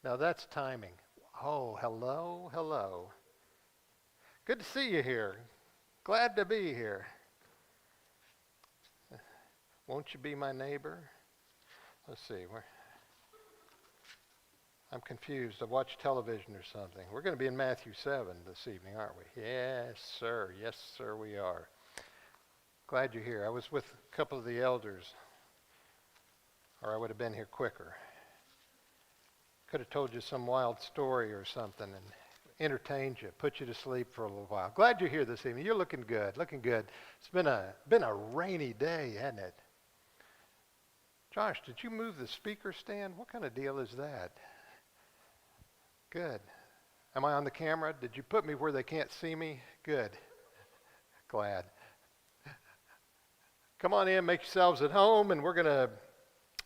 Now that's timing. Oh, hello, hello. Good to see you here. Glad to be here. Won't you be my neighbor? Let's see. I'm confused. I watched television or something. We're going to be in Matthew 7 this evening, aren't we? Yes, sir. Yes, sir, we are. Glad you're here. I was with a couple of the elders, or I would have been here quicker. Could have told you some wild story or something and entertained you, put you to sleep for a little while. Glad you're here this evening. You're looking good, looking good. It's been a rainy day, hasn't it? Josh, did you move the speaker stand? What kind of deal is that? Good. Am I on the camera? Did you put me where they can't see me? Good. Glad. Come on in, make yourselves at home, and we're going to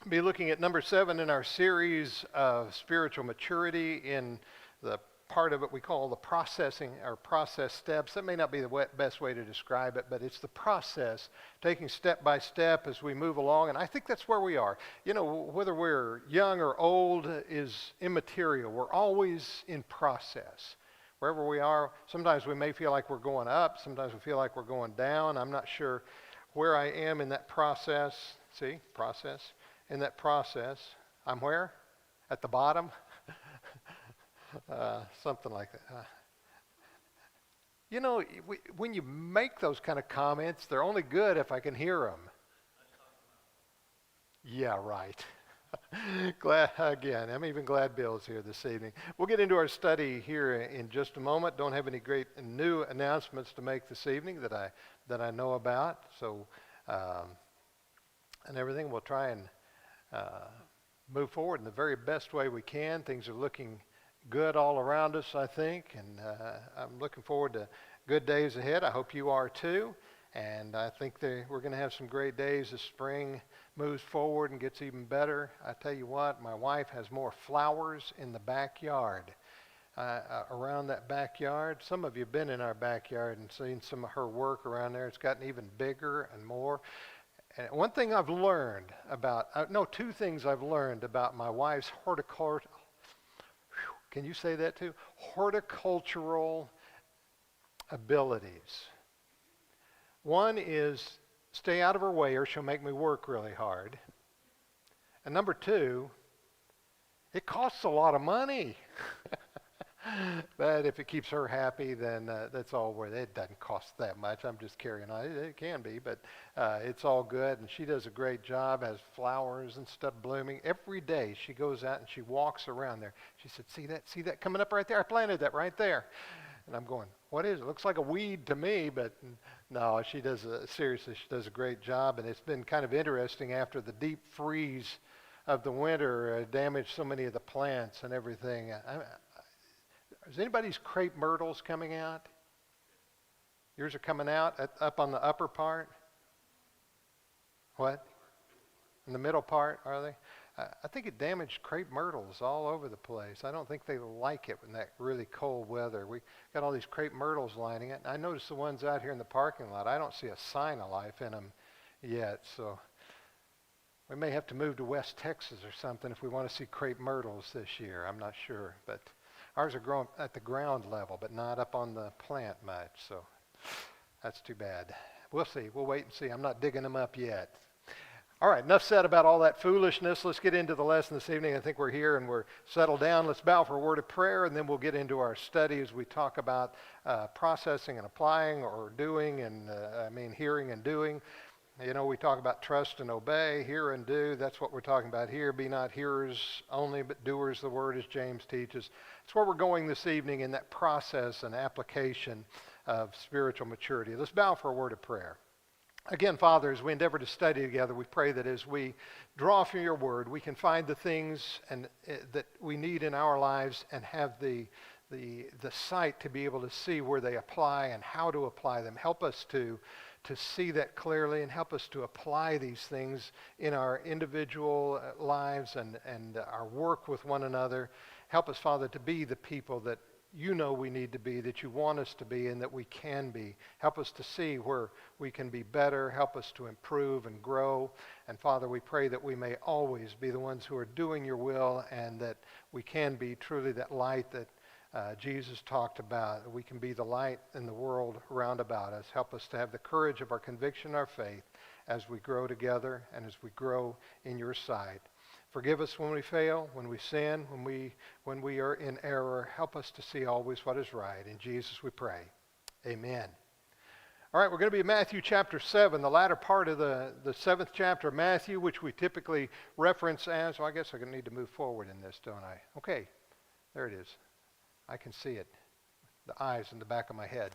be looking at number 7 in our series of spiritual maturity in the part of it we call the processing or process steps. That may not be the best way to describe it, but it's the process, taking step by step as we move along, and I think that's where we are. You know, whether we're young or old is immaterial. We're always in process. Wherever we are, sometimes we may feel like we're going up, sometimes we feel like we're going down. I'm not sure where I am in that process. See, process. In that process, I'm where? At the bottom? Something like that. You know, when you make those kind of comments, they're only good if I can hear them. Yeah, right. Glad again. I'm even glad Bill's here this evening. We'll get into our study here in just a moment. Don't have any great new announcements to make this evening that I know about. So, and everything, we'll try and move forward in the very best way we can. Things are looking good all around us, I think, and I'm looking forward to good days ahead. I hope you are too, and I think we're going to have some great days as spring moves forward and gets even better. I tell you what, my wife has more flowers in the backyard, around that backyard. Some of you have been in our backyard and seen some of her work around there. It's gotten even bigger and more. And one thing I've learned about, two things I've learned about my wife's horticulture. Can you say that too? Horticultural abilities. One is stay out of her way or she'll make me work really hard. And number 2, it costs a lot of money. But if it keeps her happy, then that's all worth it. It doesn't cost that much. I'm just carrying on. It can be, but it's all good. And she does a great job, has flowers and stuff blooming. Every day she goes out and she walks around there. She said, see that coming up right there? I planted that right there. And I'm going, what is it? It looks like a weed to me, but no, seriously, she does a great job. And it's been kind of interesting after the deep freeze of the winter damaged so many of the plants and everything. Is anybody's crepe myrtles coming out? Yours are coming out up on the upper part? What? In the middle part, are they? I think it damaged crepe myrtles all over the place. I don't think they like it in that really cold weather. We got all these crepe myrtles lining it. I noticed the ones out here in the parking lot. I don't see a sign of life in them yet, so we may have to move to West Texas or something if we want to see crepe myrtles this year. I'm not sure, but ours are growing at the ground level, but not up on the plant much, so that's too bad. We'll see. We'll wait and see. I'm not digging them up yet. All right, enough said about all that foolishness. Let's get into the lesson this evening. I think we're here and we're settled down. Let's bow for a word of prayer, and then we'll get into our study as we talk about processing and applying or doing, and hearing and doing. You know, we talk about trust and obey, hear and do. That's what we're talking about here. Be not hearers only, but doers, the word, as James teaches. That's where we're going this evening in that process and application of spiritual maturity. Let's bow for a word of prayer. Again, Father, as we endeavor to study together, we pray that as we draw from your word, we can find the things that we need in our lives and have the sight to be able to see where they apply and how to apply them. Help us to see that clearly and help us to apply these things in our individual lives and our work with one another. Help us, Father, to be the people that you know we need to be, that you want us to be, and that we can be. Help us to see where we can be better. Help us to improve and grow. And Father, we pray that we may always be the ones who are doing your will, and that we can be truly that light that Jesus talked about. That we can be the light in the world round about us. Help us to have the courage of our conviction, our faith, as we grow together and as we grow in your sight. Forgive us when we fail, when we sin, when we are in error. Help us to see always what is right. In Jesus we pray. Amen. All right, we're going to be in Matthew chapter 7, the latter part of the 7th chapter of Matthew, which we typically reference as, well, I guess I need to move forward in this, don't I? Okay, there it is. I can see it, the eyes in the back of my head.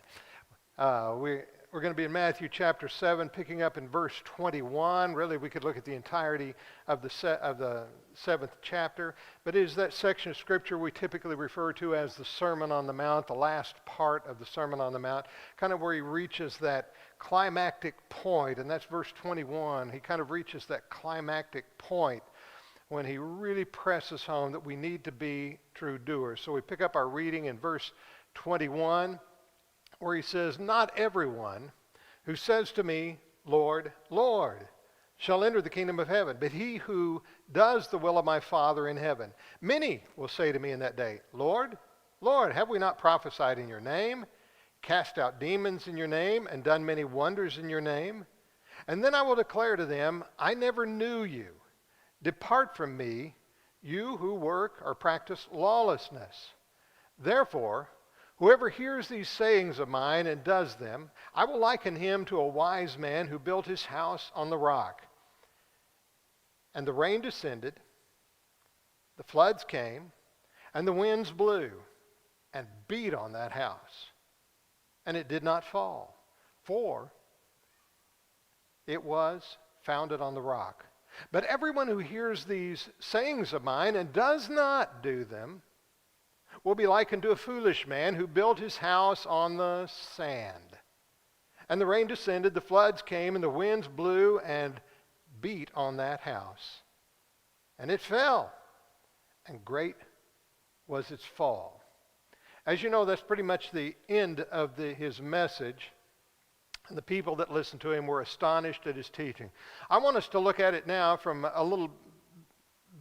We're going to be in Matthew chapter 7, picking up in verse 21. Really, we could look at the entirety of the 7th chapter, but it is that section of Scripture we typically refer to as the Sermon on the Mount, the last part of the Sermon on the Mount, kind of where he reaches that climactic point, and that's verse 21. He kind of reaches that climactic point when he really presses home that we need to be true doers. So we pick up our reading in verse 21, where he says, "Not everyone who says to me, 'Lord, Lord,' shall enter the kingdom of heaven, but he who does the will of my Father in heaven. Many will say to me in that day, 'Lord, Lord, have we not prophesied in your name, cast out demons in your name, and done many wonders in your name?' And then I will declare to them, 'I never knew you. Depart from me, you who work or practice lawlessness.' Therefore, whoever hears these sayings of mine and does them, I will liken him to a wise man who built his house on the rock. And the rain descended, the floods came, and the winds blew and beat on that house. And it did not fall, for it was founded on the rock. But everyone who hears these sayings of mine and does not do them will be likened to a foolish man who built his house on the sand. And the rain descended, the floods came, and the winds blew and beat on that house. And it fell, and great was its fall." As you know, that's pretty much the end of his message. And the people that listened to him were astonished at his teaching. I want us to look at it now from a little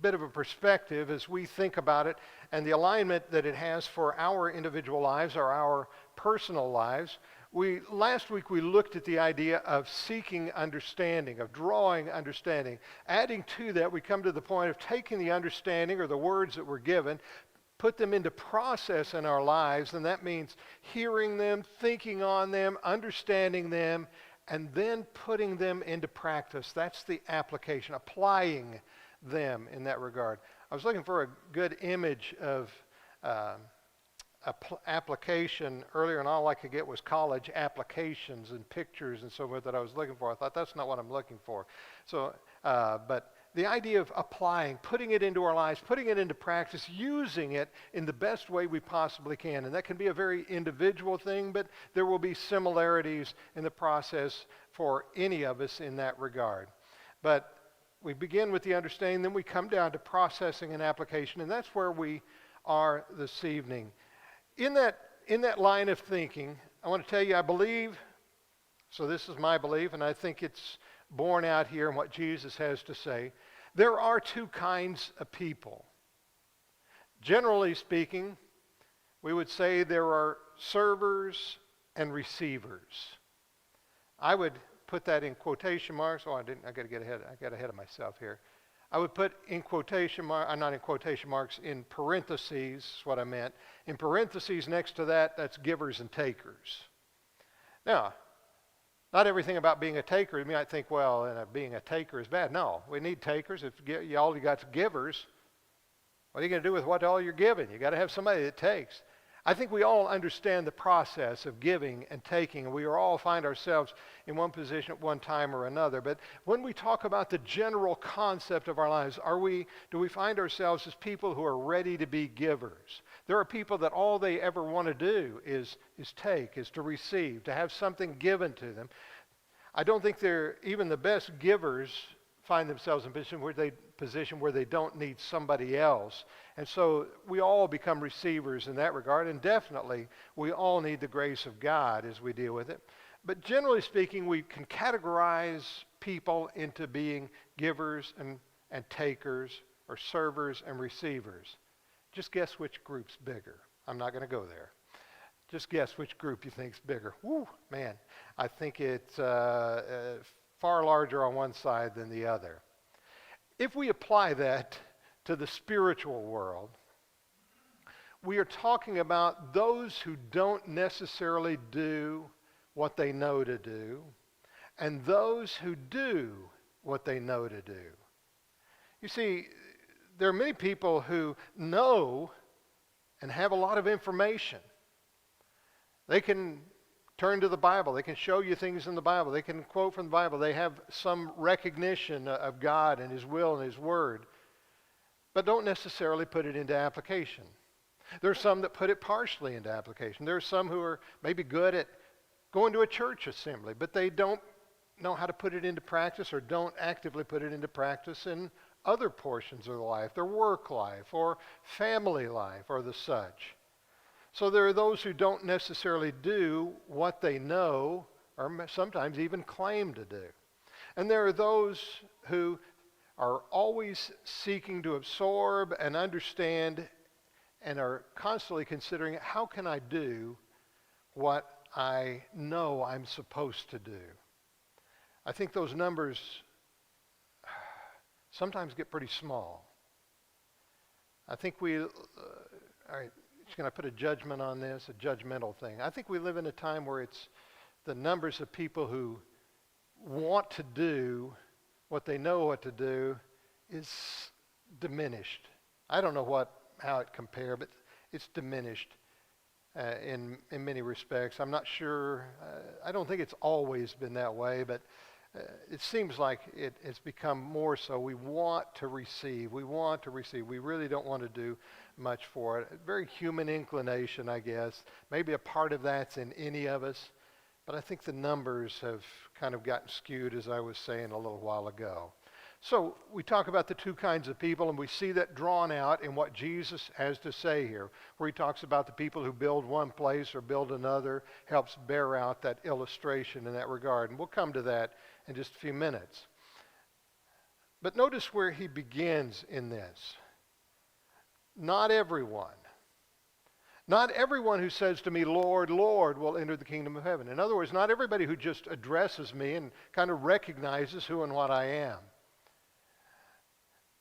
bit of a perspective as we think about it and the alignment that it has for our individual lives or our personal lives. Last week we looked at the idea of seeking understanding, of drawing understanding. Adding to that, we come to the point of taking the understanding or the words that were given, put them into process in our lives, and that means hearing them, thinking on them, understanding them, and then putting them into practice. That's the application, applying them in that regard. I was looking for a good image of application earlier, and all I could get was college applications and pictures and so forth that I was looking for. I thought that's not what I'm looking for. So, but the idea of applying, putting it into our lives, putting it into practice, using it in the best way we possibly can. And that can be a very individual thing, but there will be similarities in the process for any of us in that regard. But we begin with the understanding, then we come down to processing and application, and that's where we are this evening. In that line of thinking, I want to tell you, I believe, so this is my belief, and I think it's borne out here in what Jesus has to say. There are two kinds of people. Generally speaking, we would say there are servers and receivers. I would put that in quotation marks. Oh, I got ahead of myself here. I would put in quotation marks, not in quotation marks, in parentheses, is what I meant. In parentheses next to that, that's givers and takers. Now, not everything about being a taker, you might think, well, being a taker is bad. No, we need takers. If all you got is givers, what are you going to do with what all you're giving? You got to have somebody that takes. I think we all understand the process of giving and taking, and we all find ourselves in one position at one time or another. But when we talk about the general concept of our lives, do we find ourselves as people who are ready to be givers? There are people that all they ever want to do is take, is to receive, to have something given to them. I don't think even the best givers find themselves in a position where they position where they don't need somebody else. And so we all become receivers in that regard, and definitely we all need the grace of God as we deal with it. But generally speaking, we can categorize people into being givers and takers, or servers and receivers. Just guess which group's bigger. I'm not going to go there. Just guess which group you think's bigger. Woo, man, I think it's far larger on one side than the other. If we apply that to the spiritual world, we are talking about those who don't necessarily do what they know to do, and those who do what they know to do. You see, there are many people who know and have a lot of information. They can turn to the Bible. They can show you things in the Bible. They can quote from the Bible. They have some recognition of God and His will and His Word, but don't necessarily put it into application. There are some that put it partially into application. There are some who are maybe good at going to a church assembly, but they don't know how to put it into practice, or don't actively put it into practice in other portions of their life, their work life or family life or the such. So there are those who don't necessarily do what they know, or sometimes even claim to do. And there are those who are always seeking to absorb and understand and are constantly considering, how can I do what I know I'm supposed to do? I think those numbers sometimes get pretty small. I think all right, just going to put a judgment on this, a judgmental thing. I think we live in a time where it's the numbers of people who want to do what they know what to do is diminished. I don't know how it compares, but it's diminished in many respects. I'm not sure. I don't think it's always been that way, but it seems like it's become more so. We want to receive. We want to receive. We really don't want to do much for it. A very human inclination, I guess. Maybe a part of that's in any of us, but I think the numbers have kind of gotten skewed, as I was saying a little while ago. So we talk about the two kinds of people, and we see that drawn out in what Jesus has to say here, where he talks about the people who build one place or build another, helps bear out that illustration in that regard. And we'll come to that in just a few minutes. But notice where he begins in this. Not everyone who says to me, Lord, Lord, will enter the kingdom of heaven. In other words, not everybody who just addresses me and kind of recognizes who and what I am.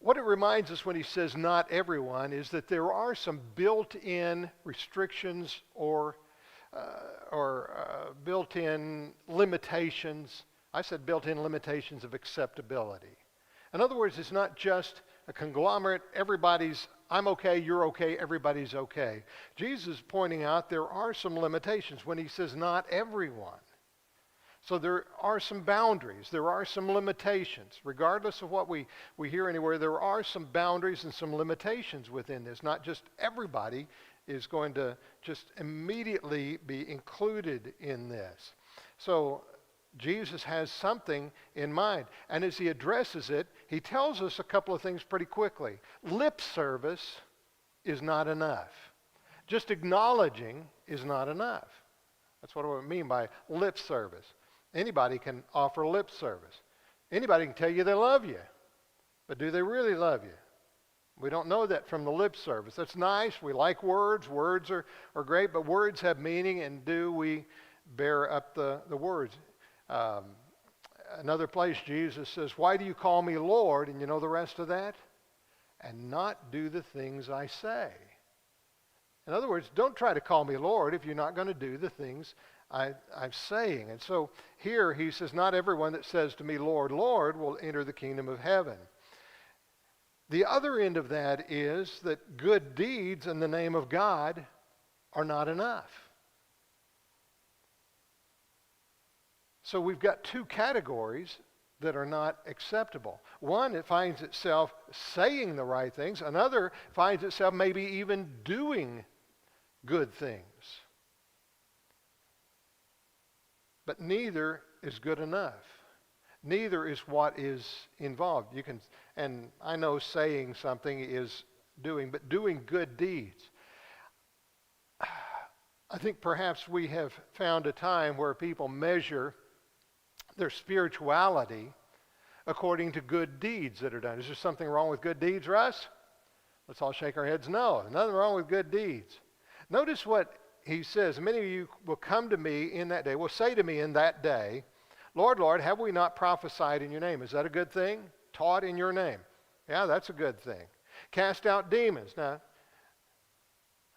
What it reminds us when he says not everyone is that there are some built-in restrictions or built-in limitations. I said built-in limitations of acceptability. In other words, it's not just a conglomerate, I'm okay, you're okay, everybody's okay. Jesus is pointing out there are some limitations when he says not everyone. So there are some boundaries, there are some limitations. Regardless of what we hear anywhere, there are some boundaries and some limitations within this. Not just everybody is going to just immediately be included in this. So Jesus has something in mind. And as he addresses it, he tells us a couple of things pretty quickly. Lip service is not enough. Just acknowledging is not enough. That's what I mean by lip service. Anybody can offer lip service. Anybody can tell you they love you. But do they really love you? We don't know that from the lip service. That's nice. We like words. Words are great, but words have meaning, and do we bear up the words? Another place Jesus says, why do you call me Lord? And you know the rest of that? And not do the things I say. In other words, don't try to call me Lord if you're not going to do the things I'm saying. And so here he says, not everyone that says to me, Lord, Lord, will enter the kingdom of heaven. The other end of that is that good deeds in the name of God are not enough. So we've got two categories that are not acceptable. One, it finds itself saying the right things. Another finds itself maybe even doing good things. But neither is good enough. Neither is what is involved. You can, and I know saying something is doing, but doing good deeds. I think perhaps we have found a time where people measure their spirituality according to good deeds that are done. Is there something wrong with good deeds, Russ? Let's all shake our heads. No, nothing wrong with good deeds. Notice what he says. Many of you will come to me in that day, will say to me in that day, Lord, Lord, have we not prophesied in your name? Is that a good thing? Taught in your name. Yeah, that's a good thing. Cast out demons. Now,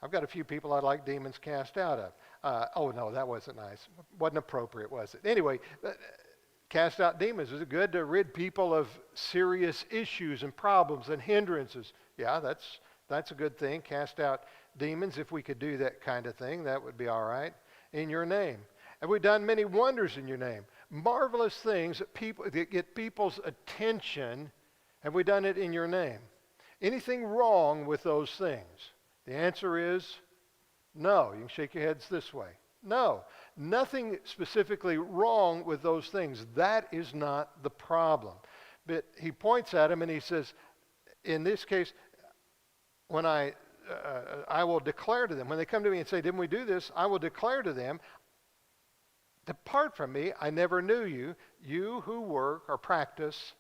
I've got a few people I'd like demons cast out of. Oh, no, that wasn't nice. Wasn't appropriate, was it? Anyway, cast out demons. Is it good to rid people of serious issues and problems and hindrances? Yeah, that's a good thing. Cast out demons. If we could do that kind of thing, that would be all right. In your name. Have we done many wonders in your name? Marvelous things that get people's attention. Have we done it in your name? Anything wrong with those things? The answer is no. You can shake your heads this way. No. Nothing specifically wrong with those things. That is not the problem. But he points at him and he says, in this case, when I will declare to them, when they come to me and say, didn't we do this? I will declare to them, depart from me, I never knew you, you who work or practice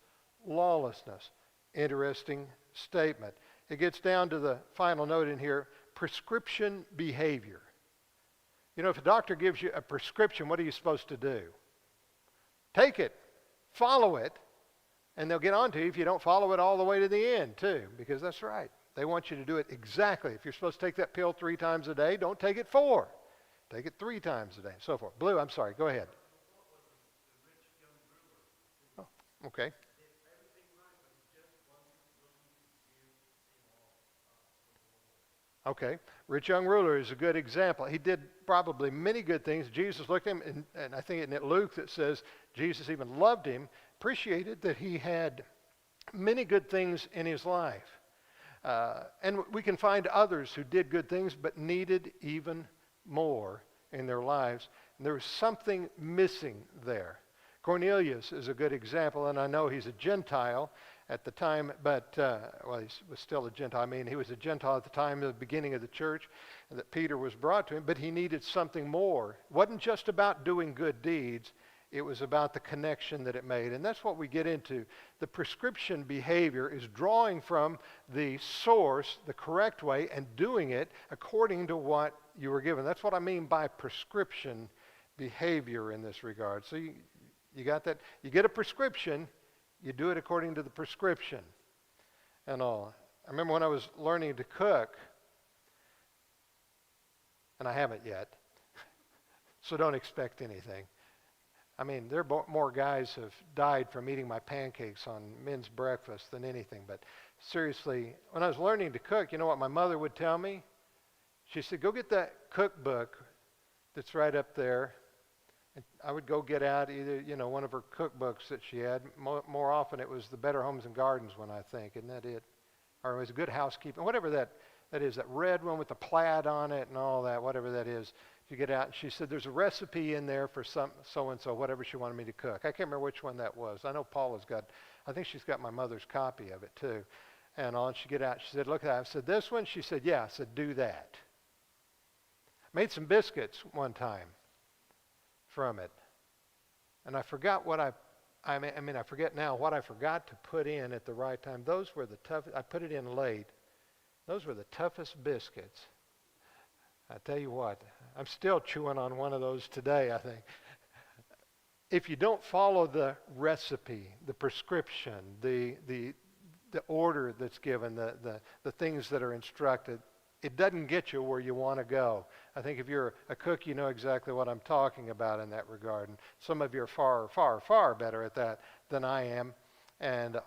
lawlessness. Interesting statement. It gets down to the final note in here, prescription behavior. You know, if a doctor gives you a prescription, what are you supposed to do? Take it, follow it, and they'll get on to you if you don't follow it all the way to the end, too, because that's right. They want you to do it exactly. If you're supposed to take that pill 3 times a day, don't take it 4. Take it 3 times a day, and so forth. Blue, I'm sorry, go ahead. Oh, okay. Okay, rich young ruler is a good example. He did probably many good things. Jesus looked at him, and I think in Luke that says Jesus even loved him, appreciated that he had many good things in his life. And we can find others who did good things but needed even more in their lives. And there was something missing there. Cornelius is a good example, and I know he's a Gentile at the time, but, well, he was still a Gentile. I mean, he was a Gentile at the time of the beginning of the church that Peter was brought to him, but he needed something more. It wasn't just about doing good deeds. It was about the connection that it made. And that's what we get into. The prescription behavior is drawing from the source the correct way and doing it according to what you were given. That's what I mean by prescription behavior in this regard. So you got that? You get a prescription, you do it according to the prescription and all. I remember when I was learning to cook, and I haven't yet, so don't expect anything. I mean, there are more guys have died from eating my pancakes on men's breakfast than anything. But seriously, when I was learning to cook, you know what my mother would tell me? She said, go get that cookbook that's right up there. And I would go get out either, one of her cookbooks that she had. More often it was the Better Homes and Gardens one, I think. Isn't that it? Or it was Good Housekeeping. Whatever that is, that red one with the plaid on it and all that, whatever that is. You get out, and she said, there's a recipe in there for some so-and-so, whatever she wanted me to cook. I can't remember which one that was. I know Paula's got, I think she's got my mother's copy of it too. And on she get out, she said, look at that. I said, this one? She said, yeah. I said, do that. Made some biscuits one time from it. And I forgot what I forget now what I forgot to put in at the right time. Those were the toughest, I put it in late. Those were the toughest biscuits. I tell you what, I'm still chewing on one of those today, I think. If you don't follow the recipe, the prescription, the order that's given, the things that are instructed, it doesn't get you where you want to go. I think if you're a cook, you know exactly what I'm talking about in that regard. And some of you are far, far, far better at that than I am. And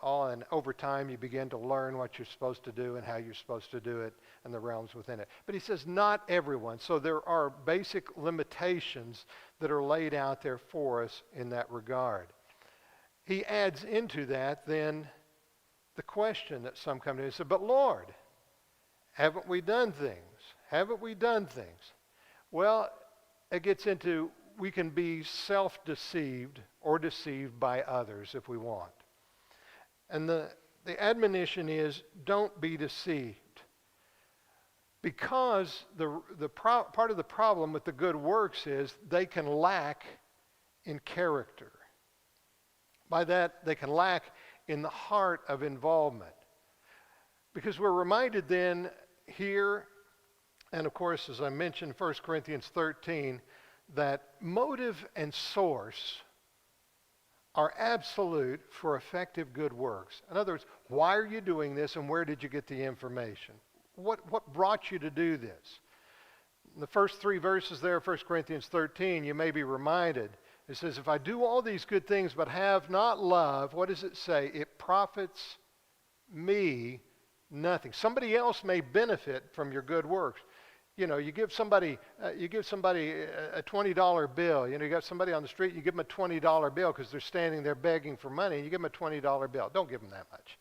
over time, you begin to learn what you're supposed to do and how you're supposed to do it and the realms within it. But he says not everyone. So there are basic limitations that are laid out there for us in that regard. He adds into that then the question that some come to him and say, but Lord, haven't we done things? Haven't we done things? Well, it gets into we can be self-deceived or deceived by others if we want. And the admonition is, don't be deceived. Because part of the problem with the good works is they can lack in character. By that, they can lack in the heart of involvement. Because we're reminded then here, and of course, as I mentioned, 1 Corinthians 13, that motive and source are absolute for effective good works. In other words, why are you doing this and where did you get the information? What brought you to do this? In the first 3 verses there of 1 Corinthians 13, you may be reminded. It says, if I do all these good things but have not love, what does it say? It profits me nothing. Somebody else may benefit from your good works. You know, you give somebody a $20 bill. You know, you got somebody on the street, you give them a $20 bill because they're standing there begging for money, and you give them a $20 bill. Don't give them that much.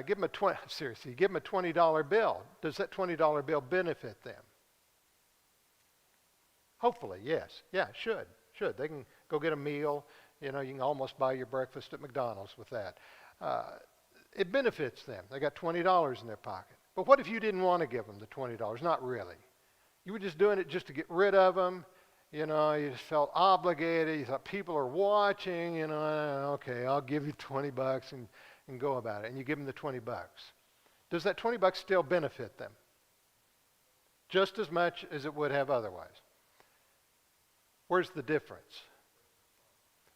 Give them seriously, give them a $20 bill. Does that $20 bill benefit them? Hopefully, yes. Yeah, it should. They can go get a meal. You know, you can almost buy your breakfast at McDonald's with that. It benefits them. They got $20 in their pocket. But what if you didn't want to give them the $20? Not really. You were just doing it just to get rid of them. You know, you just felt obligated. You thought people are watching. You know, okay, I'll give you $20 and go about it. And you give them the $20. Does that $20 still benefit them? Just as much as it would have otherwise. Where's the difference?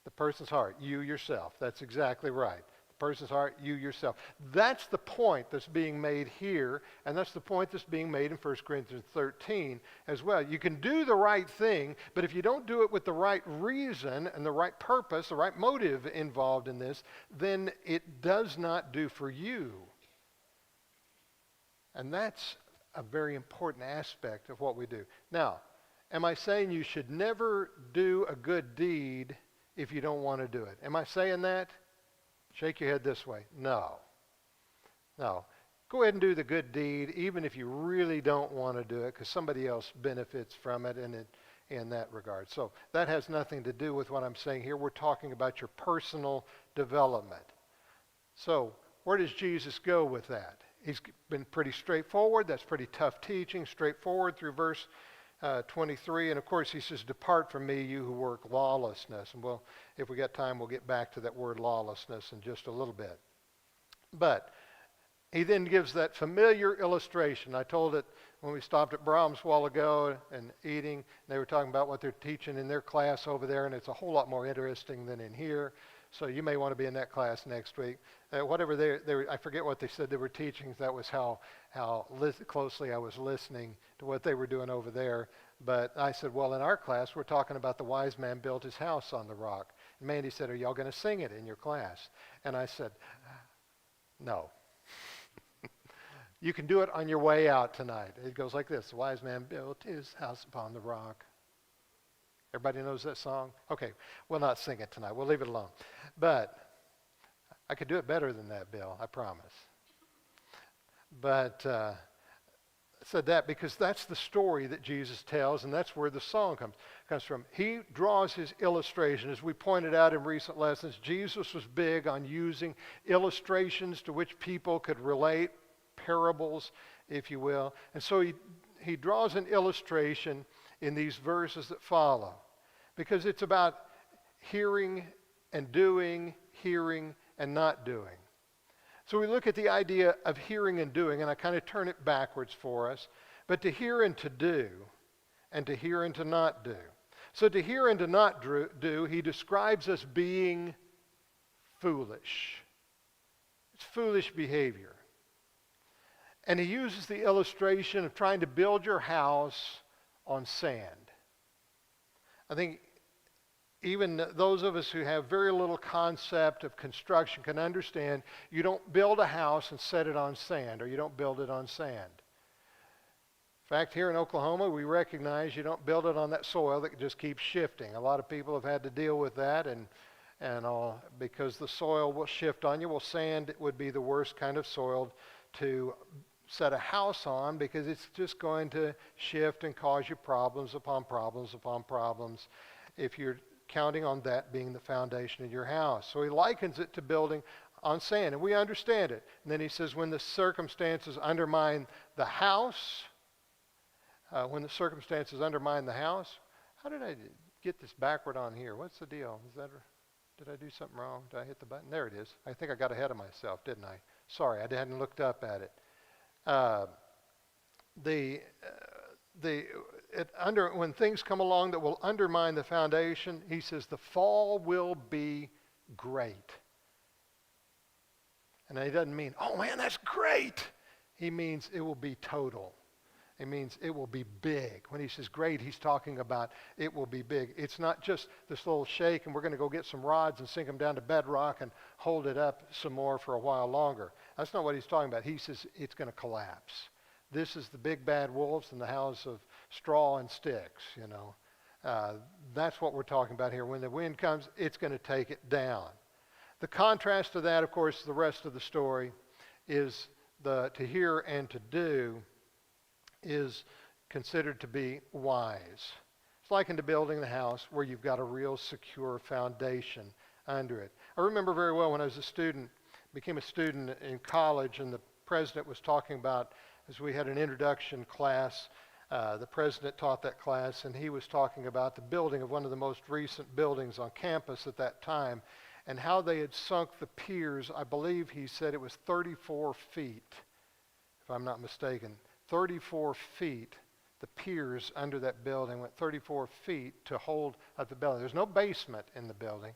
The person's heart, you yourself. That's exactly right. The person's heart, you yourself. That's the point that's being made here, and that's the point that's being made in 1 Corinthians 13 as well. You can do the right thing, but if you don't do it with the right reason and the right purpose, the right motive involved in this, then it does not do for you. And that's a very important aspect of what we do. Now, am I saying you should never do a good deed if you don't want to do it? Am I saying that? Shake your head this way. No. Go ahead and do the good deed even if you really don't want to do it because somebody else benefits from it in that regard. So that has nothing to do with what I'm saying here. We're talking about your personal development. So where does Jesus go with that? He's been pretty straightforward. That's pretty tough teaching, straightforward through verse 23, and of course he says, depart from me, you who work lawlessness. And well, if we got time, we'll get back to that word lawlessness in just a little bit. But he then gives that familiar illustration. I told it when we stopped at Brahms a while ago and eating. They were talking about what they're teaching in their class over there, and it's a whole lot more interesting than in here. So you may want to be in that class next week. Whatever I forget what they said they were teaching. That was how closely I was listening to what they were doing over there. But I said, well, in our class, we're talking about the wise man built his house on the rock. And Mandy said, are y'all going to sing it in your class? And I said, no. You can do it on your way out tonight. It goes like this. The wise man built his house upon the rock. Everybody knows that song? Okay, we'll not sing it tonight. We'll leave it alone. But I could do it better than that, Bill, I promise. But I said that because that's the story that Jesus tells, and that's where the song comes from. He draws his illustration. As we pointed out in recent lessons, Jesus was big on using illustrations to which people could relate, parables, if you will. And so he draws an illustration in these verses that follow, because it's about hearing and doing, hearing and not doing. So we look at the idea of hearing and doing, and I kind of turn it backwards for us, but to hear and to do, and to hear and to not do. So to hear and to not do, he describes us being foolish. It's foolish behavior. And he uses the illustration of trying to build your house on sand. I think even those of us who have very little concept of construction can understand you don't build a house and set it on sand, or you don't build it on sand. In fact, here in Oklahoma, we recognize you don't build it on that soil that just keeps shifting. A lot of people have had to deal with that, and all, because the soil will shift on you. Well, sand would be the worst kind of soil to set a house on, because it's just going to shift and cause you problems upon problems upon problems. if you're counting on that being the foundation of your house. So he likens it to building on sand, and we understand it. And then he says, when the circumstances undermine the house, how did I get this backward on here? What's the deal? Did I do something wrong? Did I hit the button? There it is. I think I got ahead of myself, didn't I? Sorry, I hadn't looked up at it. When things come along that will undermine the foundation, he says the fall will be great. And he doesn't mean, oh man, that's great. He means it will be total. It means it will be big. When he says great, he's talking about it will be big. It's not just this little shake and we're going to go get some rods and sink them down to bedrock and hold it up some more for a while longer. That's not what he's talking about. He says it's going to collapse. This is the big bad wolves in the house of straw and sticks, you know. That's what we're talking about here. When the wind comes, it's going to take it down. The contrast to that, of course, the rest of the story is to hear and to do is considered to be wise. It's likened to building the house where you've got a real secure foundation under it. I remember very well when I was became a student in college, and the president was talking about, as we had an introduction class, the president taught that class, and he was talking about the building of one of the most recent buildings on campus at that time, and how they had sunk the piers. I believe he said it was 34 feet, if I'm not mistaken. 34 feet, the piers under that building went 34 feet to hold up the building. There's no basement in the building,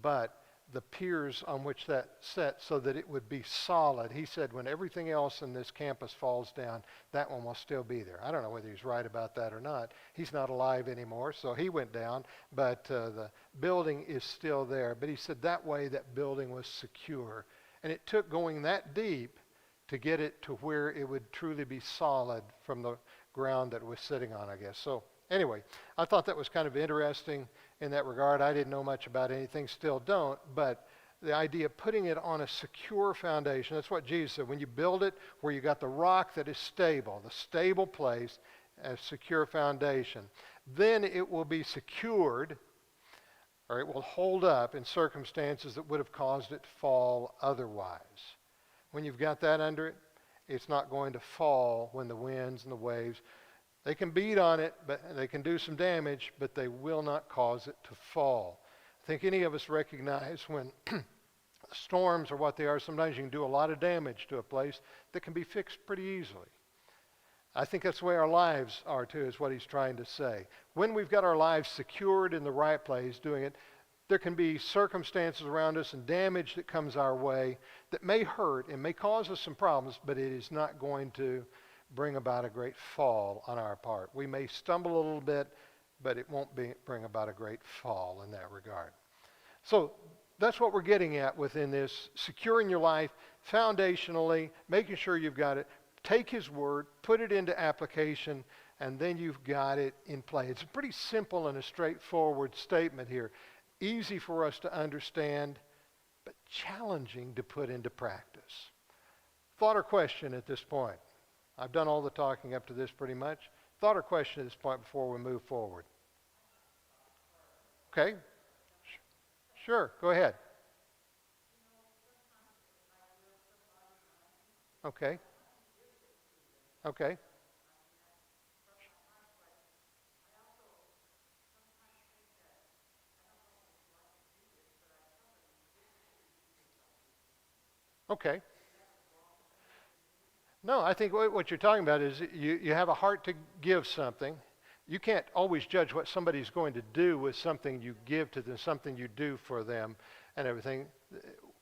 but the piers on which that set so that it would be solid. He said when everything else in this campus falls down, that one will still be there. I don't know whether he's right about that or not. He's not alive anymore, so he went down, but the building is still there. But he said that way that building was secure. And it took going that deep to get it to where it would truly be solid from the ground that it was sitting on, I guess. So anyway, I thought that was kind of interesting in that regard. I didn't know much about anything, still don't, but the idea of putting it on a secure foundation, that's what Jesus said. When you build it where you got the rock that is stable, the stable place, a secure foundation, then it will be secured, or it will hold up in circumstances that would have caused it to fall otherwise. When you've got that under it, it's not going to fall when the winds and the waves, they can beat on it, but they can do some damage, but they will not cause it to fall. I think any of us recognize when storms are what they are, sometimes you can do a lot of damage to a place that can be fixed pretty easily. I think that's the way our lives are too, is what he's trying to say. When we've got our lives secured in the right place, doing it, there can be circumstances around us and damage that comes our way that may hurt and may cause us some problems, but it is not going to bring about a great fall on our part. We may stumble a little bit, but it won't bring about a great fall in that regard. So that's what we're getting at within this, securing your life foundationally, making sure you've got it. Take his word, put it into application, and then you've got it in play. It's a pretty simple and a straightforward statement here. Easy for us to understand, but challenging to put into practice. Thought or question at this point? I've done all the talking up to this pretty much. Thought or question at this point before we move forward? Okay. Sure, go ahead. Okay. Okay. Okay. No, I think what you're talking about is you have a heart to give something. You can't always judge what somebody's going to do with something you give to them, something you do for them and everything.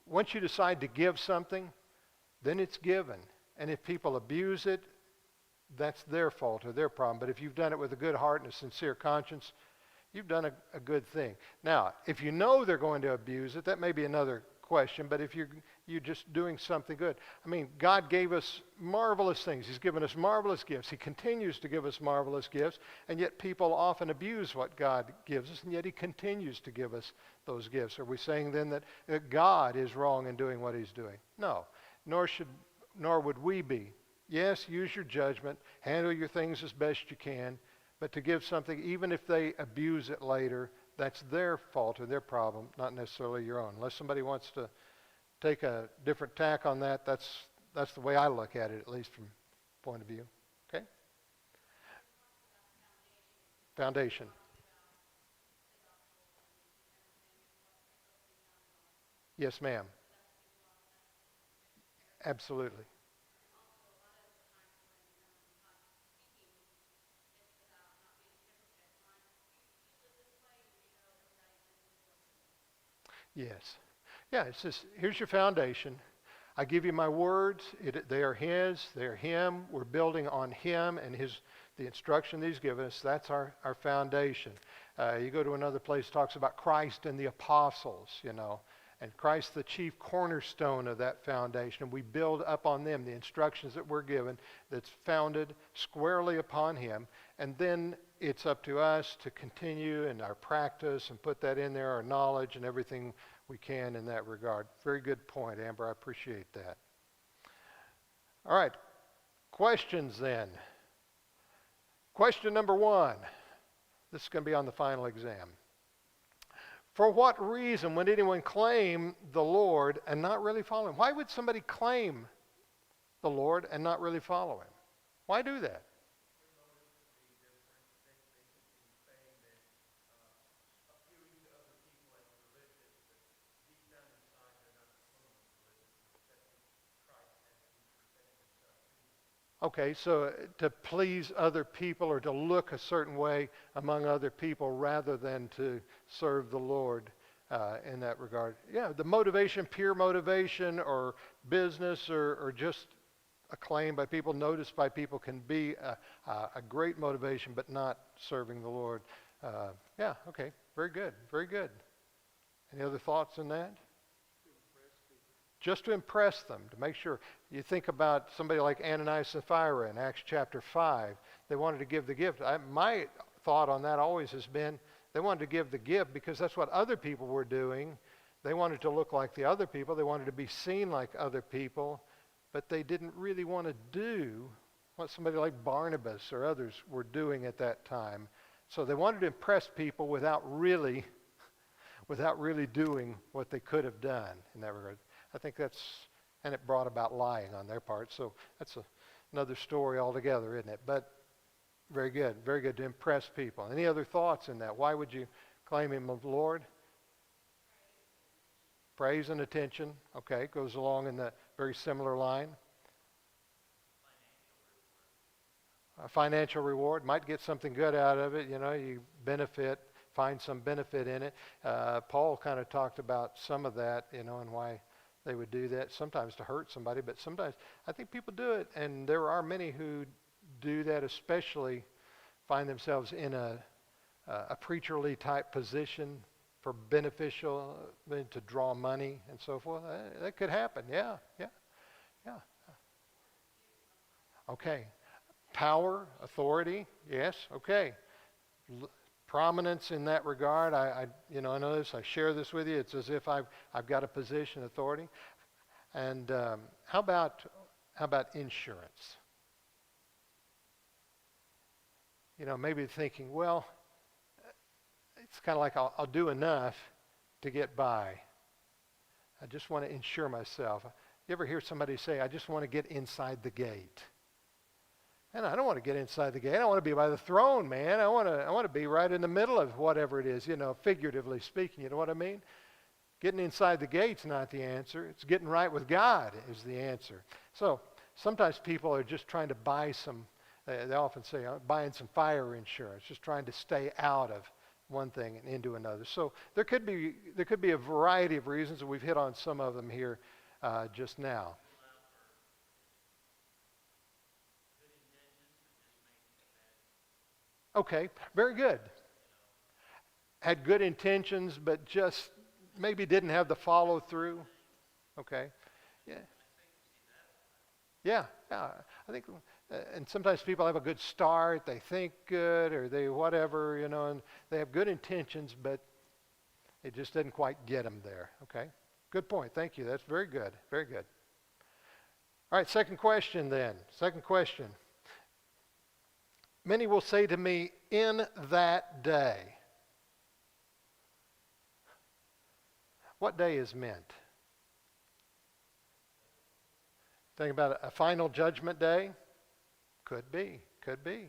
Once you decide to give something, then it's given. And if people abuse it, that's their fault or their problem. But if you've done it with a good heart and a sincere conscience, you've done a good thing. Now, if you know they're going to abuse it, that may be another question, but if you're just doing something good. I mean, God gave us marvelous things. He's given us marvelous gifts. He continues to give us marvelous gifts, and yet people often abuse what God gives us, and yet he continues to give us those gifts. Are we saying then that God is wrong in doing what he's doing? No, nor would we be. Yes, use your judgment, handle your things as best you can, but to give something, even if they abuse it later, that's their fault or their problem, not necessarily your own. Unless somebody wants to take a different tack on that, that's the way I look at it, at least from point of view. Okay? Foundation. Yes, ma'am. Absolutely. Yes. Yeah, it's just, here's your foundation. I give you my words. They are His. They are Him. We're building on Him and the instruction that He's given us. That's our foundation. You go to another place, it talks about Christ and the apostles, and Christ the chief cornerstone of that foundation. And we build up on them, the instructions that we're given that's founded squarely upon Him. And then it's up to us to continue in our practice and put that in there, our knowledge and everything we can in that regard. Very good point, Amber. I appreciate that. All right. Questions then. Question number 1. This is going to be on the final exam. For what reason would anyone claim the Lord and not really follow Him? Why would somebody claim the Lord and not really follow Him? Why do that? Okay, so to please other people or to look a certain way among other people rather than to serve the Lord in that regard. Yeah, the motivation, pure motivation or business or just acclaim by people, noticed by people can be a great motivation, but not serving the Lord. Yeah, okay, very good, very good. Any other thoughts on that? Just to impress them, to make sure. You think about somebody like Ananias and Sapphira in Acts chapter 5. They wanted to give the gift. My thought on that always has been they wanted to give the gift because that's what other people were doing. They wanted to look like the other people. They wanted to be seen like other people. But they didn't really want to do what somebody like Barnabas or others were doing at that time. So they wanted to impress people without really doing what they could have done in that regard. I think and it brought about lying on their part. So that's another story altogether, isn't it? But very good to impress people. Any other thoughts in that? Why would you claim Him of the Lord? Praise and attention. Okay, goes along in that very similar line. A financial reward. Might get something good out of it. You benefit, find some benefit in it. Paul kind of talked about some of that, and why they would do that, sometimes to hurt somebody, but sometimes I think people do it, and there are many who do that, especially find themselves in a preacherly type position for beneficial, to draw money and so forth. That could happen, yeah. Okay. Power, authority, yes, okay. Prominence in that regard. I know this. I share this with you. It's as if I've got a position, authority. And how about insurance? Maybe thinking, well, it's kind of like I'll do enough to get by. I just want to insure myself. You ever hear somebody say, "I just want to get inside the gate"? And I don't want to get inside the gate. I want to be by the throne, man. I want to be right in the middle of whatever it is, figuratively speaking. You know what I mean? Getting inside the gate's not the answer. It's getting right with God is the answer. So sometimes people are just trying to buy some, they often say, buying some fire insurance, just trying to stay out of one thing and into another. So there could be a variety of reasons, and we've hit on some of them here just now. Okay, very good. Had good intentions, but just maybe didn't have the follow through. Okay, yeah. I think, and sometimes people have a good start, they think good, or they whatever, and they have good intentions, but it just didn't quite get them there. Okay, good point. Thank you. That's very good. Very good. All right, second question then. Second question. Many will say to me, in that day. What day is meant? Think about a final judgment day? Could be, could be,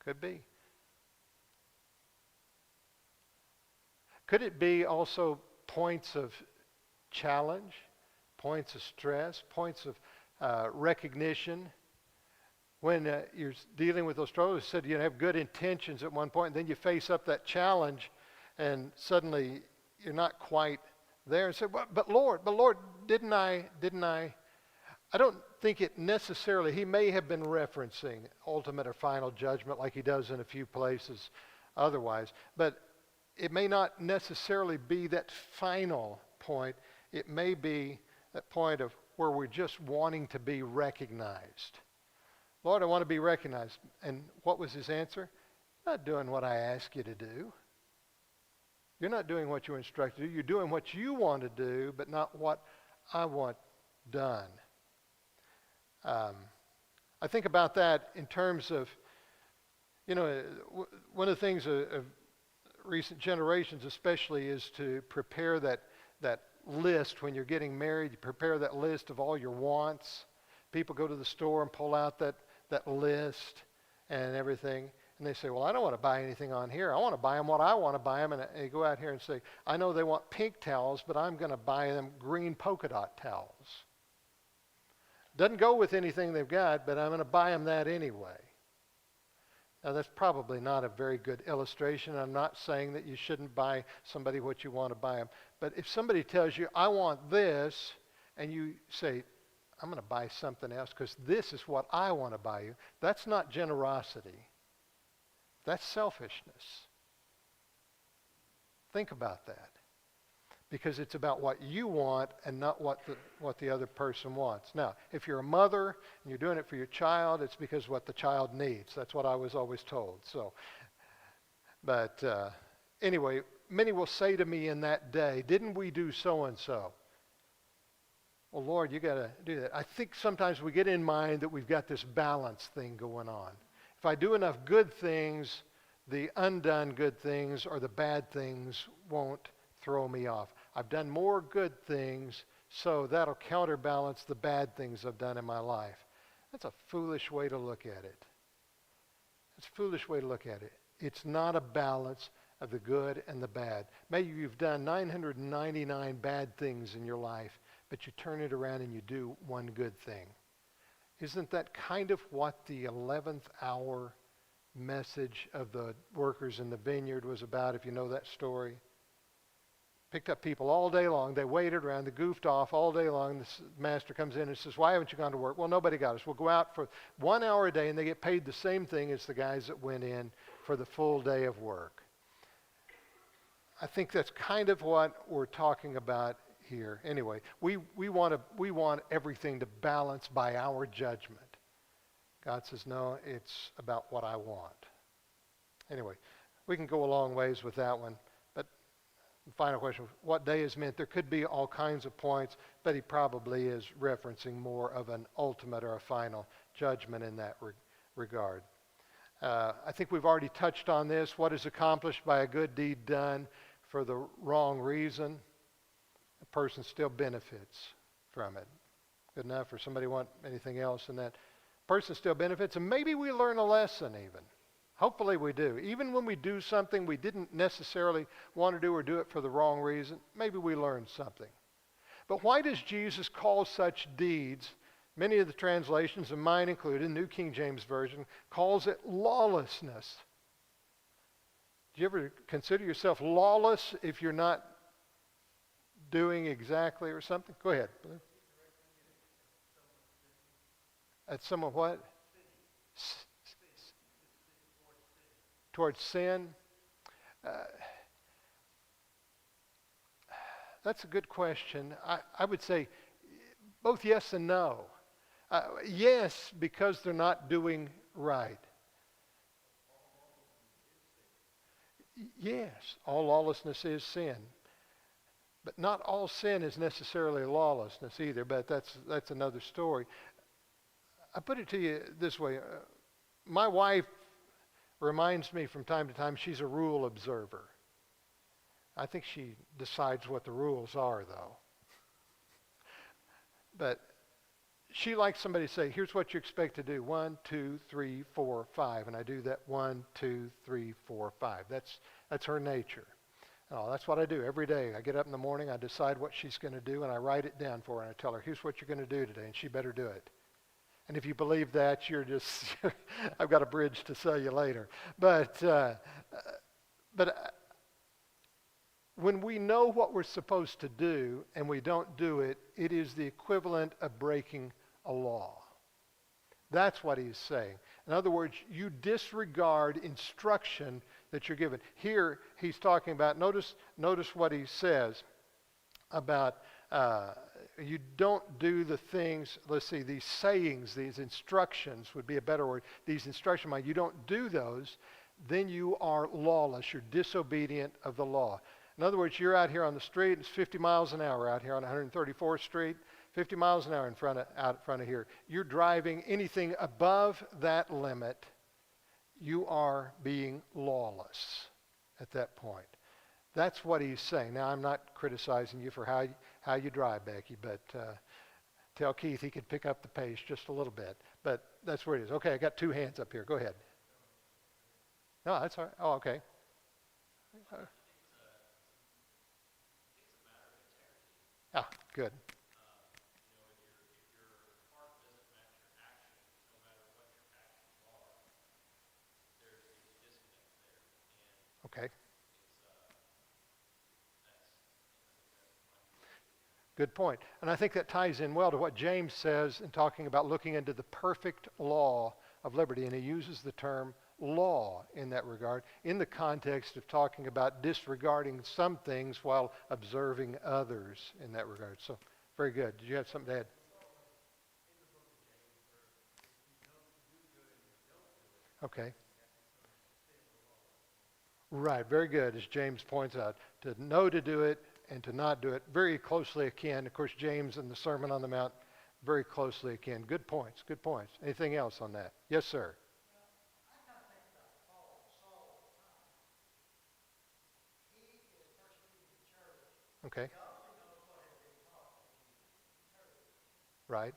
could be. Could it be also points of challenge, points of stress, points of recognition? When you're dealing with those struggles, you said you have good intentions at one point, and then you face up that challenge, and suddenly you're not quite there. And say, but Lord, didn't I? I don't think it necessarily, he may have been referencing ultimate or final judgment like he does in a few places otherwise, but it may not necessarily be that final point. It may be that point of where we're just wanting to be recognized. Lord, I want to be recognized. And what was his answer? Not doing what I ask you to do. You're not doing what you're instructed to do. You're doing what you want to do, but not what I want done. I think about that in terms of, one of the things of recent generations especially is to prepare that list when you're getting married. You prepare that list of all your wants. People go to the store and pull out that list and everything. And they say, well, I don't want to buy anything on here. I want to buy them what I want to buy them. And they go out here and say, I know they want pink towels, but I'm going to buy them green polka dot towels. Doesn't go with anything they've got, but I'm going to buy them that anyway. Now, that's probably not a very good illustration. I'm not saying that you shouldn't buy somebody what you want to buy them. But if somebody tells you, I want this, and you say, I'm going to buy something else because this is what I want to buy you, that's not generosity. That's selfishness. Think about that. Because it's about what you want and not what the other person wants. Now, if you're a mother and you're doing it for your child, it's because what the child needs. That's what I was always told. But anyway, many will say to me in that day, didn't we do so-and-so? Well, Lord, you got to do that. I think sometimes we get in mind that we've got this balance thing going on. If I do enough good things, the undone good things or the bad things won't throw me off. I've done more good things, so that'll counterbalance the bad things I've done in my life. That's a foolish way to look at it. It's a foolish way to look at it. It's not a balance of the good and the bad. Maybe you've done 999 bad things in your life, but you turn it around and you do one good thing. Isn't that kind of what the 11th hour message of the workers in the vineyard was about, if you know that story? Picked up people all day long. They waited around. They goofed off all day long. The master comes in and says, why haven't you gone to work? Well, nobody got us. We'll go out for 1 hour a day, and they get paid the same thing as the guys that went in for the full day of work. I think that's kind of what we're talking about here. Anyway, we want everything to balance by our judgment. God says, no, it's about what I want. Anyway, we can go a long ways with that one. Final question, what day is meant? There could be all kinds of points, but he probably is referencing more of an ultimate or a final judgment in that regard. I think we've already touched on this. What is accomplished by a good deed done for the wrong reason? A person still benefits from it. Good enough, or somebody want anything else in that? Person still benefits, and maybe we learn a lesson even. Hopefully we do. Even when we do something we didn't necessarily want to do or do it for the wrong reason, maybe we learn something. But why does Jesus call such deeds, many of the translations, and mine included, New King James Version, calls it lawlessness? Do you ever consider yourself lawless if you're not doing exactly or something? Go ahead. At someone what? Towards sin? That's a good question. I would say both yes and no. Yes, because they're not doing right. Yes, all lawlessness is sin. But not all sin is necessarily lawlessness either, but that's another story. I put it to you this way. My wife reminds me from time to time she's a rule observer. I think she decides what the rules are, though. But she likes somebody to say, here's what you expect to do. 1, 2, 3, 4, 5. And I do that 1, 2, 3, 4, 5. That's her nature. Oh, that's what I do every day. I get up in the morning, I decide what she's going to do, and I write it down for her. And I tell her, here's what you're going to do today, and she better do it. And if you believe that, you're just, I've got a bridge to sell you later. But when we know what we're supposed to do and we don't do it, it is the equivalent of breaking a law. That's what he's saying. In other words, you disregard instruction that you're given. Here, he's talking about, notice what he says about you don't do the things, let's see, these sayings, these instructions would be a better word. These instructions, you don't do those, then you are lawless. You're disobedient of the law. In other words, you're out here on the street, it's 50 miles an hour out here on 134th Street, 50 miles an hour out in front of here. You're driving anything above that limit, you are being lawless at that point. That's what he's saying. Now, I'm not criticizing you for how you drive, Becky, but tell Keith he could pick up the pace just a little bit. But that's where it is. Okay, I got 2 hands up here. Go ahead. No, that's all right. Oh, okay. Good. Okay. Good point. And I think that ties in well to what James says in talking about looking into the perfect law of liberty. And he uses the term law in that regard in the context of talking about disregarding some things while observing others in that regard. So, very good. Did you have something to add? Okay. Right, very good, as James points out. To know to do it and to not do it, very closely akin. Of course, James in the Sermon on the Mount, very closely akin. Good points, good points. Anything else on that? Yes, sir. Okay. Right.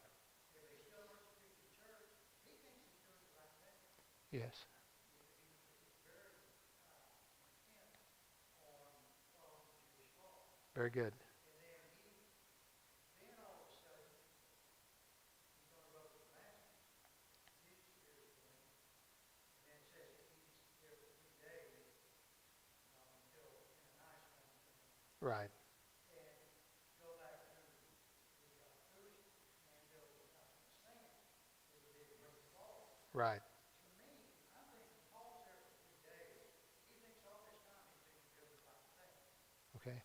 Yes. Very good. Right. Right. Okay.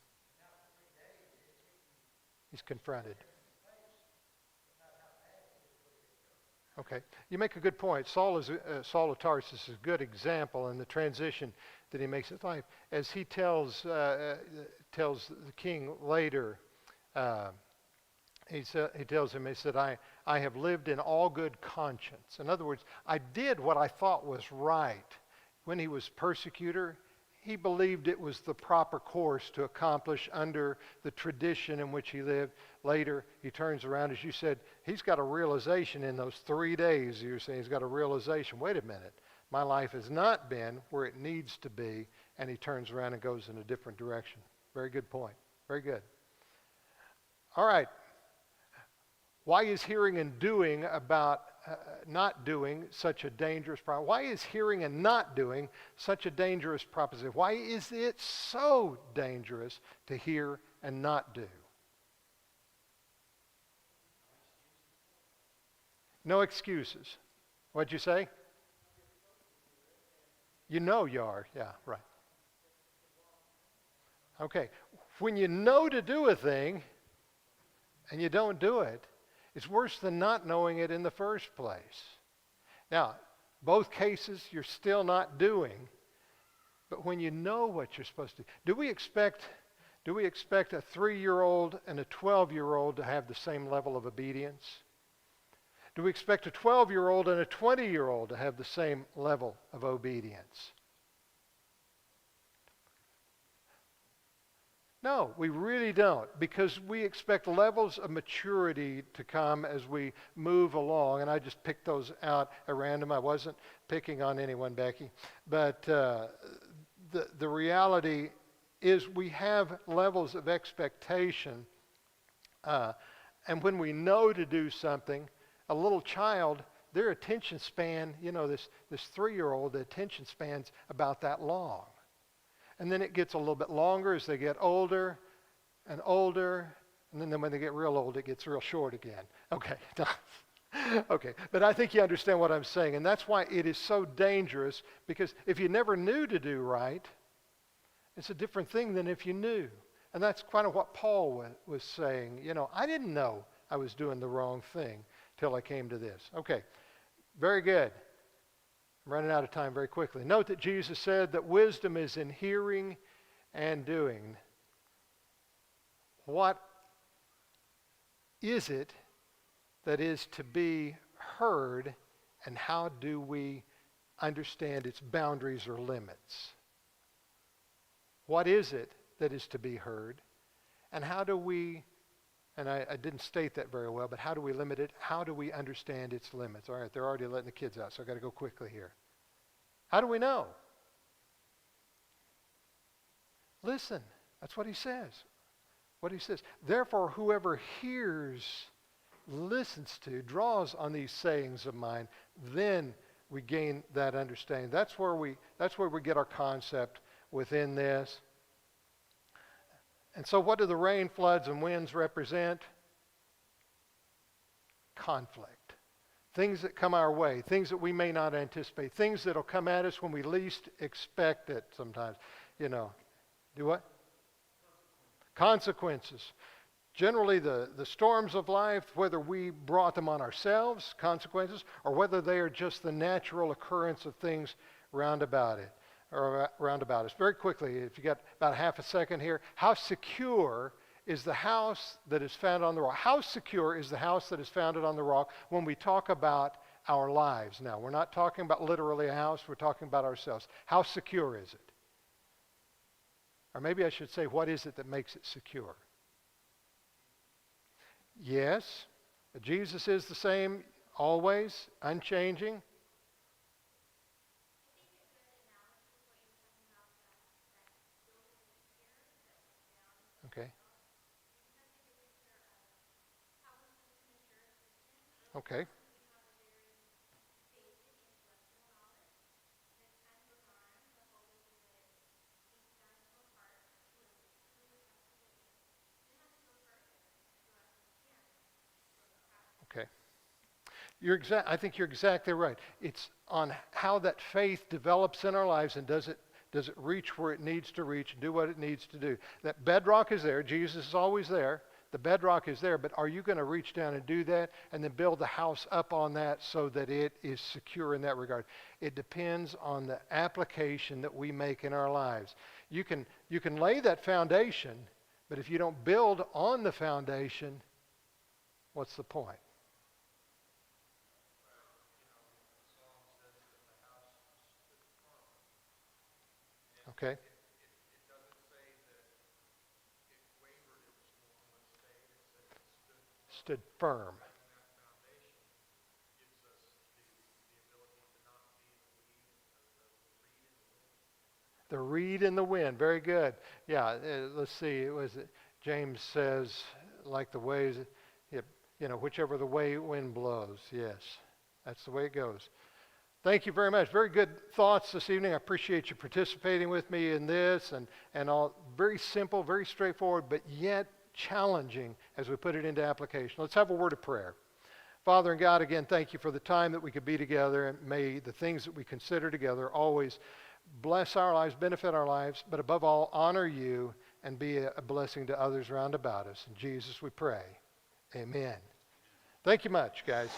He's confronted. Okay. You make a good point. Saul of Tarsus is a good example in the transition that he makes in life. As he tells the king later, he tells him, he said, I have lived in all good conscience. In other words, I did what I thought was right. When he was persecutor, he believed it was the proper course to accomplish under the tradition in which he lived. Later, he turns around, as you said, he's got a realization in those 3 days. You're saying he's got a realization. Wait a minute. My life has not been where it needs to be. And he turns around and goes in a different direction. Very good point. Very good. All right. Why is hearing and doing about not doing such a dangerous problem? Why is hearing and not doing such a dangerous proposition? Why is it so dangerous to hear and not do? No excuses. What'd you say? You know you are. Yeah, right. Okay. When you know to do a thing and you don't do it, it's worse than not knowing it in the first place. Now, both cases you're still not doing, but when you know what you're supposed to do we expect a 3-year-old and a 12-year-old to have the same level of obedience? Do we expect a 12-year-old and a 20-year-old to have the same level of obedience? No, we really don't, because we expect levels of maturity to come as we move along. And I just picked those out at random. I wasn't picking on anyone, Becky. But the reality is we have levels of expectation. And when we know to do something, a little child, their attention span, this 3-year-old, the attention span's about that long. And then it gets a little bit longer as they get older and older. And then when they get real old, it gets real short again. Okay. Okay. But I think you understand what I'm saying. And that's why it is so dangerous, because if you never knew to do right, it's a different thing than if you knew. And that's kind of what Paul was saying. I didn't know I was doing the wrong thing till I came to this. Okay. Very good. I'm running out of time very quickly. Note that Jesus said that wisdom is in hearing and doing. What is it that is to be heard, and how do we understand its boundaries or limits? What is it that is to be heard, and how do we, and I didn't state that very well, but how do we limit it? How do we understand its limits? All right, they're already letting the kids out, so I've got to go quickly here. How do we know? Listen, that's what he says. What he says. Therefore, whoever hears, listens to, draws on these sayings of mine, then we gain that understanding. That's where we get our concept within this. And so what do the rain, floods, and winds represent? Conflict. Things that come our way, things that we may not anticipate, things that will come at us when we least expect it sometimes. Do what? Consequences. Generally, the storms of life, whether we brought them on ourselves, consequences, or whether they are just the natural occurrence of things round about us. Very quickly, if you got about half a second here, how secure is the house that is founded on the rock? How secure is the house that is founded on the rock when we talk about our lives? Now, we're not talking about literally a house, we're talking about ourselves. How secure is it? Or maybe I should say, what is it that makes it secure? Yes, Jesus is the same always, unchanging. Okay. Okay. Okay. I think you're exactly right. It's on how that faith develops in our lives, and does it reach where it needs to reach and do what it needs to do. That bedrock is there. Jesus is always there. The bedrock is there, but are you going to reach down and do that and then build the house up on that so that it is secure in that regard? It depends on the application that we make in our lives. You can lay that foundation, but if you don't build on the foundation, what's the point? Okay. Stood firm. The reed in the wind. Very good. Yeah, let's see. James says, like the ways, whichever the way wind blows. Yes, that's the way it goes. Thank you very much. Very good thoughts this evening. I appreciate you participating with me in this, and all very simple, very straightforward, but yet challenging as we put it into application. Let's have a word of prayer. Father and God, again, thank you for the time that we could be together, and may the things that we consider together always bless our lives, benefit our lives, but above all, honor you and be a blessing to others round about us. In Jesus we pray. Amen. Thank you much, guys.